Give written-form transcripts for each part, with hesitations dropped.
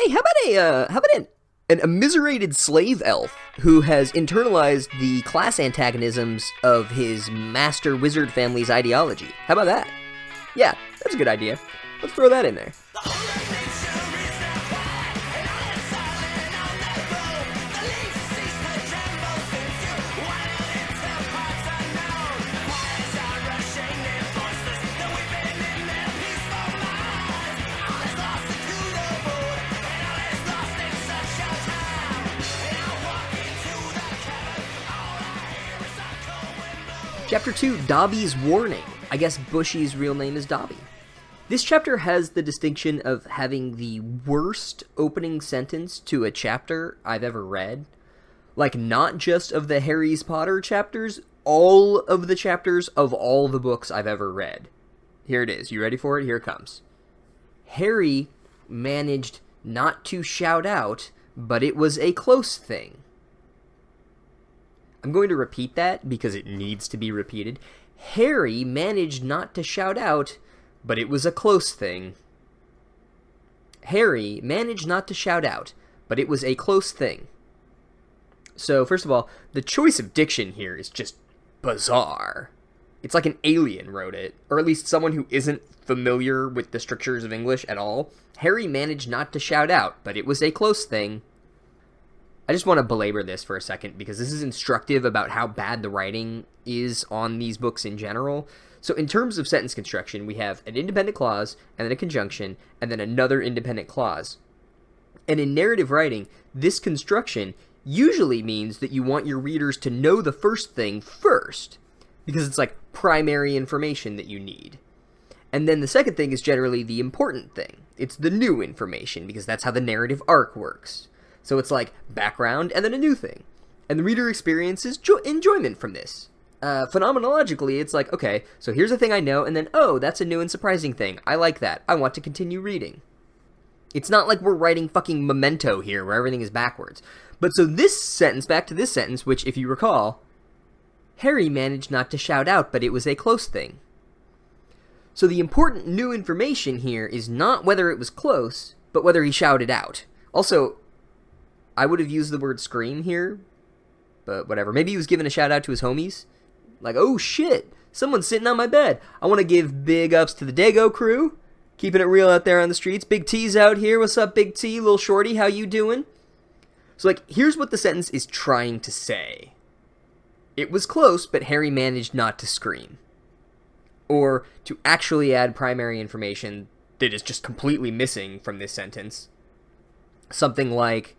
Hey, how about an immiserated slave elf who has internalized the class antagonisms of his master wizard family's ideology? How about that? Yeah, that's a good idea. Let's throw that in there. Chapter 2, Dobby's Warning. I guess Bushy's real name is Dobby. This chapter has the distinction of having the worst opening sentence to a chapter I've ever read. Like, not just of the Harry Potter chapters, all of the chapters of all the books I've ever read. Here it is. You ready for it? Here it comes. Harry managed not to shout out, but it was a close thing. I'm going to repeat that because it needs to be repeated. Harry managed not to shout out, but it was a close thing. Harry managed not to shout out, but it was a close thing. So, first of all, the choice of diction here is just bizarre. It's like an alien wrote it, or at least someone who isn't familiar with the strictures of English at all. Harry managed not to shout out, but it was a close thing. I just want to belabor this for a second because this is instructive about how bad the writing is on these books in general. So in terms of sentence construction, we have an independent clause, and then a conjunction, and then another independent clause. And in narrative writing, this construction usually means that you want your readers to know the first thing first, because it's like primary information that you need. And then the second thing is generally the important thing. It's the new information, because that's how the narrative arc works. So it's like background and then a new thing. And the reader experiences enjoyment from this. Phenomenologically, it's like, okay, so here's a thing I know, and then, oh, that's a new and surprising thing. I like that. I want to continue reading. It's not like we're writing fucking Memento here, where everything is backwards. But so this sentence, back to this sentence, which, if you recall, Harry managed not to shout out, but it was a close thing. So the important new information here is not whether it was close, but whether he shouted out. Also, I would have used the word scream here, but whatever. Maybe he was giving a shout out to his homies. Like, oh shit, someone's sitting on my bed. I want to give big ups to the Dago crew. Keeping it real out there on the streets. Big T's out here. What's up, Big T? Little shorty, how you doing? So, like, here's what the sentence is trying to say. It was close, but Harry managed not to scream. Or to actually add primary information that is just completely missing from this sentence. Something like,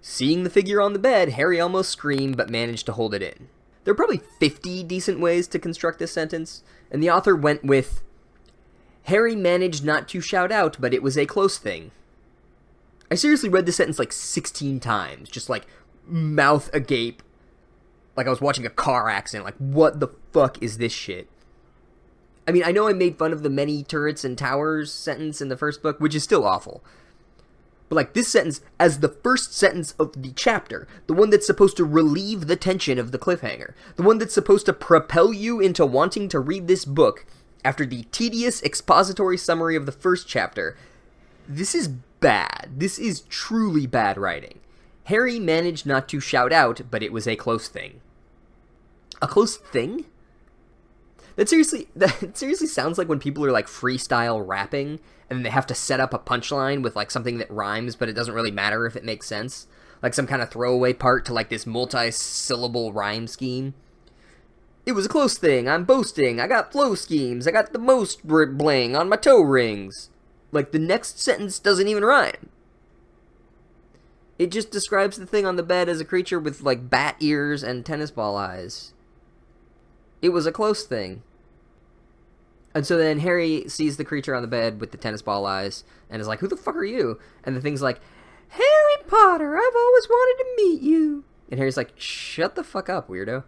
seeing the figure on the bed, Harry almost screamed but managed to hold it in. There are probably 50 decent ways to construct this sentence, and the author went with, Harry managed not to shout out, but it was a close thing. I seriously read this sentence like 16 times, just like mouth agape, like I was watching a car accident, like what the fuck is this shit? I mean, I know I made fun of the many turrets and towers sentence in the first book, which is still awful. But like this sentence as the first sentence of the chapter, the one that's supposed to relieve the tension of the cliffhanger, the one that's supposed to propel you into wanting to read this book after the tedious expository summary of the first chapter, this is bad. This is truly bad writing. Harry managed not to shout out, but it was a close thing. A close thing? That seriously sounds like when people are like freestyle rapping and they have to set up a punchline with like something that rhymes, but it doesn't really matter if it makes sense. Like some kind of throwaway part to like this multi-syllable rhyme scheme. It was a close thing. I'm boasting. I got flow schemes. I got the most bling on my toe rings. Like the next sentence doesn't even rhyme. It just describes the thing on the bed as a creature with like bat ears and tennis ball eyes. It was a close thing. And so then Harry sees the creature on the bed with the tennis ball eyes and is like, who the fuck are you? And the thing's like, Harry Potter, I've always wanted to meet you. And Harry's like, shut the fuck up, weirdo.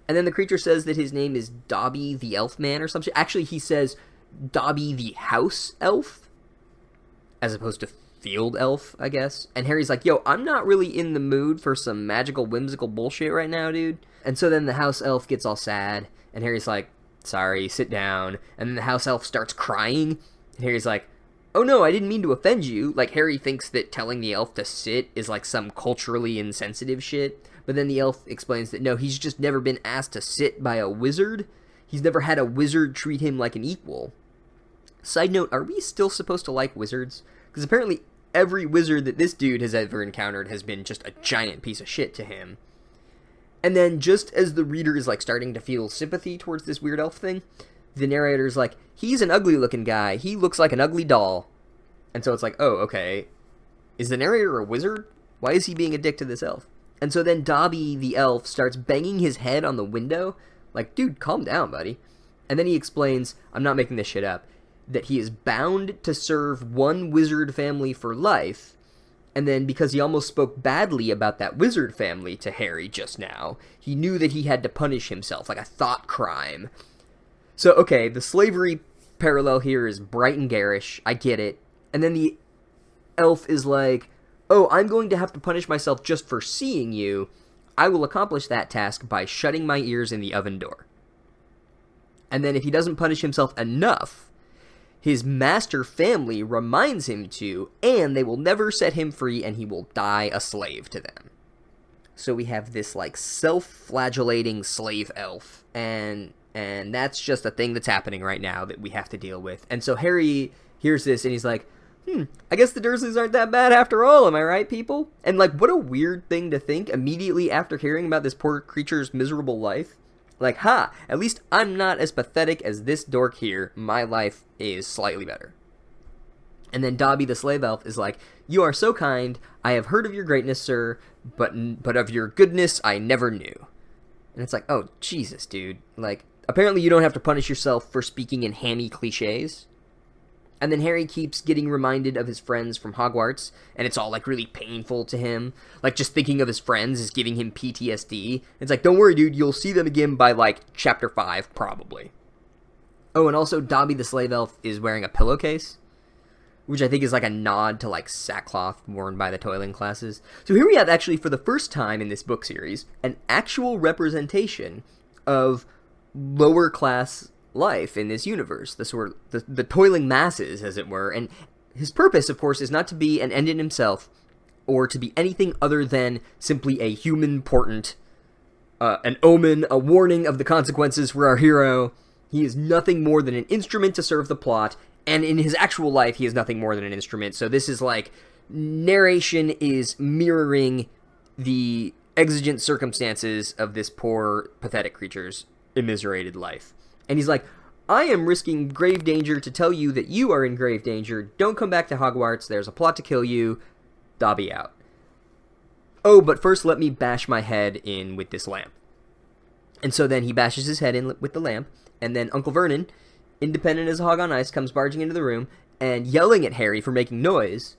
And then the creature says that his name is Dobby the Elf Man or something. Actually, he says Dobby the House Elf, as opposed to Field Elf, I guess. And Harry's like, yo, I'm not really in the mood for some magical, whimsical bullshit right now, dude. And so then the house elf gets all sad, and Harry's like, sorry, sit down. And then the house elf starts crying, and Harry's like, oh no, I didn't mean to offend you. Like, Harry thinks that telling the elf to sit is like some culturally insensitive shit. But then the elf explains that no, he's just never been asked to sit by a wizard. He's never had a wizard treat him like an equal. Side note, are we still supposed to like wizards? Because apparently every wizard that this dude has ever encountered has been just a giant piece of shit to him. And then just as the reader is like starting to feel sympathy towards this weird elf thing, the narrator's like, he's an ugly looking guy. He looks like an ugly doll. And so it's like, oh, okay. Is the narrator a wizard? Why is he being a dick to this elf? And so then Dobby, the elf, starts banging his head on the window. Like, dude, calm down, buddy. And then he explains, I'm not making this shit up, that he is bound to serve one wizard family for life. And then because he almost spoke badly about that wizard family to Harry just now, he knew that he had to punish himself, like a thought crime. So, okay, the slavery parallel here is bright and garish. I get it. And then the elf is like, oh, I'm going to have to punish myself just for seeing you. I will accomplish that task by shutting my ears in the oven door. And then if he doesn't punish himself enough, his master family reminds him to, and they will never set him free, and he will die a slave to them. So we have this, like, self-flagellating slave elf, and that's just a thing that's happening right now that we have to deal with. And so Harry hears this, and he's like, I guess the Dursleys aren't that bad after all, am I right, people? And, like, what a weird thing to think immediately after hearing about this poor creature's miserable life. Like, ha, at least I'm not as pathetic as this dork here. My life is slightly better. And then Dobby the slave elf is like, you are so kind. I have heard of your greatness, sir, but of your goodness I never knew. And it's like, oh, Jesus, dude. Like, apparently you don't have to punish yourself for speaking in hammy cliches. And then Harry keeps getting reminded of his friends from Hogwarts, and it's all, like, really painful to him. Like, just thinking of his friends is giving him PTSD. It's like, don't worry, dude, you'll see them again by, like, Chapter 5, probably. Oh, and also, Dobby the Slave Elf is wearing a pillowcase, which I think is, like, a nod to, like, sackcloth worn by the toiling classes. So here we have, actually, for the first time in this book series, an actual representation of lower-class life in this universe, the toiling masses, as it were. And his purpose, of course, is not to be an end in himself, or to be anything other than simply a human portent, an omen, a warning of the consequences for our hero. He is nothing more than an instrument to serve the plot, and in his actual life, he is nothing more than an instrument. So this is like, narration is mirroring the exigent circumstances of this poor, pathetic creature's immiserated life. And he's like, I am risking grave danger to tell you that you are in grave danger. Don't come back to Hogwarts. There's a plot to kill you. Dobby out. Oh, but first let me bash my head in with this lamp. And so then he bashes his head in with the lamp. And then Uncle Vernon, independent as a hog on ice, comes barging into the room and yelling at Harry for making noise.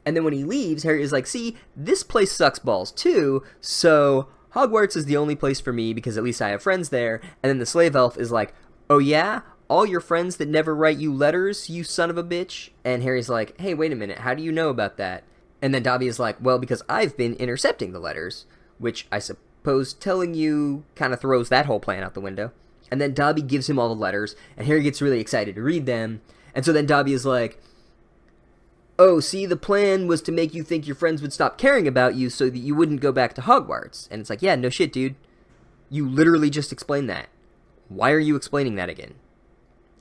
And then when he leaves, Harry is like, see, this place sucks balls too, so Hogwarts is the only place for me because at least I have friends there. And then the slave elf is like, oh yeah? All your friends that never write you letters, you son of a bitch? And Harry's like, hey, wait a minute, how do you know about that? And then Dobby is like, well, because I've been intercepting the letters, which I suppose telling you kind of throws that whole plan out the window. And then Dobby gives him all the letters, and Harry gets really excited to read them. And so then Dobby is like, oh, see, the plan was to make you think your friends would stop caring about you so that you wouldn't go back to Hogwarts. And it's like, yeah, no shit, dude. You literally just explained that. Why are you explaining that again?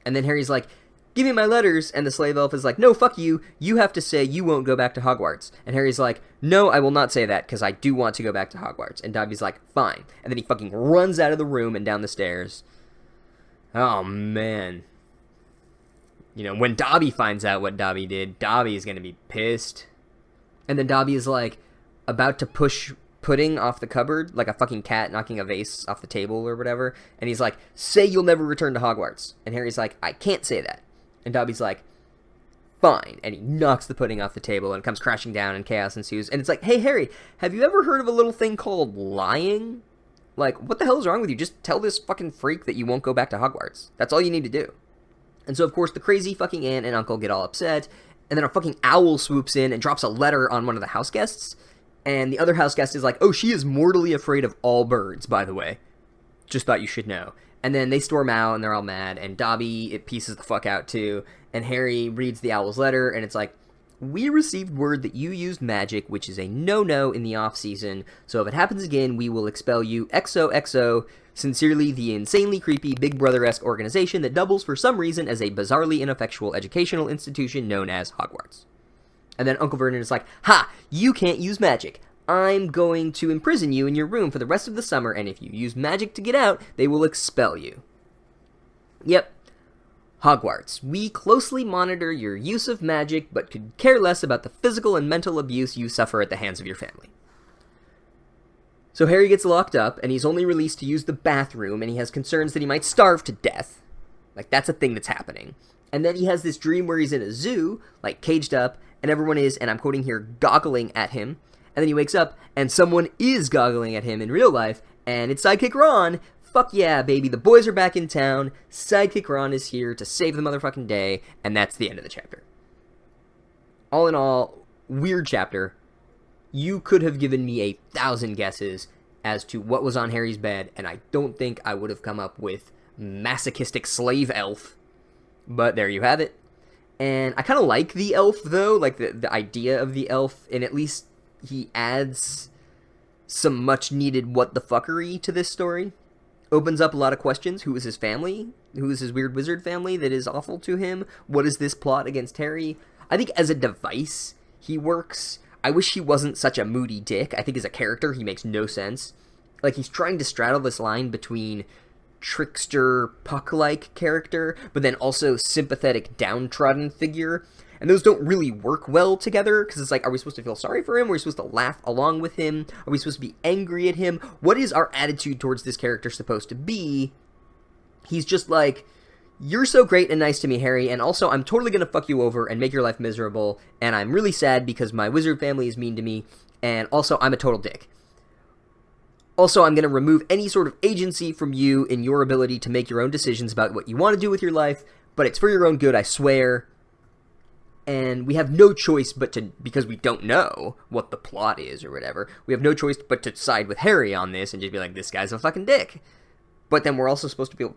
And then Harry's like, give me my letters. And the slave elf is like, no, fuck you. You have to say you won't go back to Hogwarts. And Harry's like, no, I will not say that because I do want to go back to Hogwarts. And Dobby's like, fine. And then he fucking runs out of the room and down the stairs. Oh, man. You know, when Dobby finds out what Dobby did, Dobby is going to be pissed. And then Dobby is, like, about to push pudding off the cupboard, like a fucking cat knocking a vase off the table or whatever. And he's like, say you'll never return to Hogwarts. And Harry's like, I can't say that. And Dobby's like, fine. And he knocks the pudding off the table and comes crashing down and chaos ensues. And it's like, hey, Harry, have you ever heard of a little thing called lying? Like, what the hell is wrong with you? Just tell this fucking freak that you won't go back to Hogwarts. That's all you need to do. And so, of course, the crazy fucking aunt and uncle get all upset, and then a fucking owl swoops in and drops a letter on one of the house guests, and the other house guest is like, oh, she is mortally afraid of all birds, by the way. Just thought you should know. And then they storm out, and they're all mad, and Dobby, it pieces the fuck out, too. And Harry reads the owl's letter, and it's like, we received word that you used magic, which is a no-no in the off-season, so if it happens again, we will expel you XOXO. Sincerely, the insanely creepy Big Brother-esque organization that doubles for some reason as a bizarrely ineffectual educational institution known as Hogwarts. And then Uncle Vernon is like, ha! You can't use magic. I'm going to imprison you in your room for the rest of the summer, and if you use magic to get out, they will expel you. Yep. Hogwarts. We closely monitor your use of magic, but could care less about the physical and mental abuse you suffer at the hands of your family. So Harry gets locked up, and he's only released to use the bathroom, and he has concerns that he might starve to death. Like, that's a thing that's happening. And then he has this dream where he's in a zoo, like, caged up, and everyone is, and I'm quoting here, goggling at him. And then he wakes up, and someone is goggling at him in real life, and it's Sidekick Ron. Fuck yeah, baby, the boys are back in town, Sidekick Ron is here to save the motherfucking day, and that's the end of the chapter. All in all, weird chapter. You could have given me 1,000 guesses as to what was on Harry's bed, and I don't think I would have come up with masochistic slave elf. But there you have it. And I kind of like the elf, though, like the idea of the elf, and at least he adds some much-needed what-the-fuckery to this story. Opens up a lot of questions. Who is his family? Who is his weird wizard family that is awful to him? What is this plot against Harry? I think as a device, he works. I wish he wasn't such a moody dick. I think as a character, he makes no sense. Like, he's trying to straddle this line between trickster, Puck-like character, but then also sympathetic, downtrodden figure. And those don't really work well together, because it's like, are we supposed to feel sorry for him? Are we supposed to laugh along with him? Are we supposed to be angry at him? What is our attitude towards this character supposed to be? He's just like, you're so great and nice to me, Harry, and also I'm totally gonna fuck you over and make your life miserable, and I'm really sad because my wizard family is mean to me, and also I'm a total dick. Also, I'm gonna remove any sort of agency from you in your ability to make your own decisions about what you want to do with your life, but it's for your own good, I swear. And we have no choice but to, because we don't know what the plot is or whatever, we have no choice but to side with Harry on this and just be like, this guy's a fucking dick. But then we're also supposed to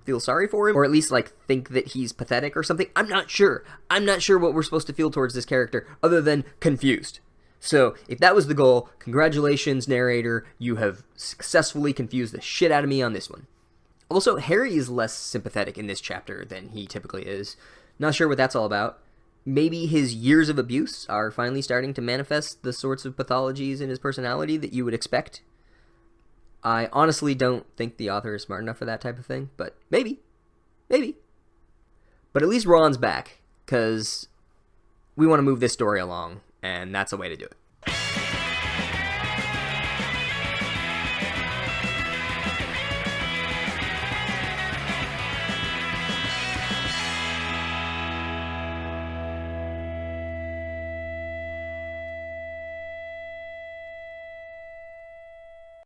feel sorry for him, or at least, like, think that he's pathetic or something. I'm not sure. I'm not sure what we're supposed to feel towards this character, other than confused. So, if that was the goal, congratulations, narrator, you have successfully confused the shit out of me on this one. Also, Harry is less sympathetic in this chapter than he typically is. Not sure what that's all about. Maybe his years of abuse are finally starting to manifest the sorts of pathologies in his personality that you would expect. I honestly don't think the author is smart enough for that type of thing, but maybe. Maybe. But at least Ron's back, because we want to move this story along, and that's a way to do it.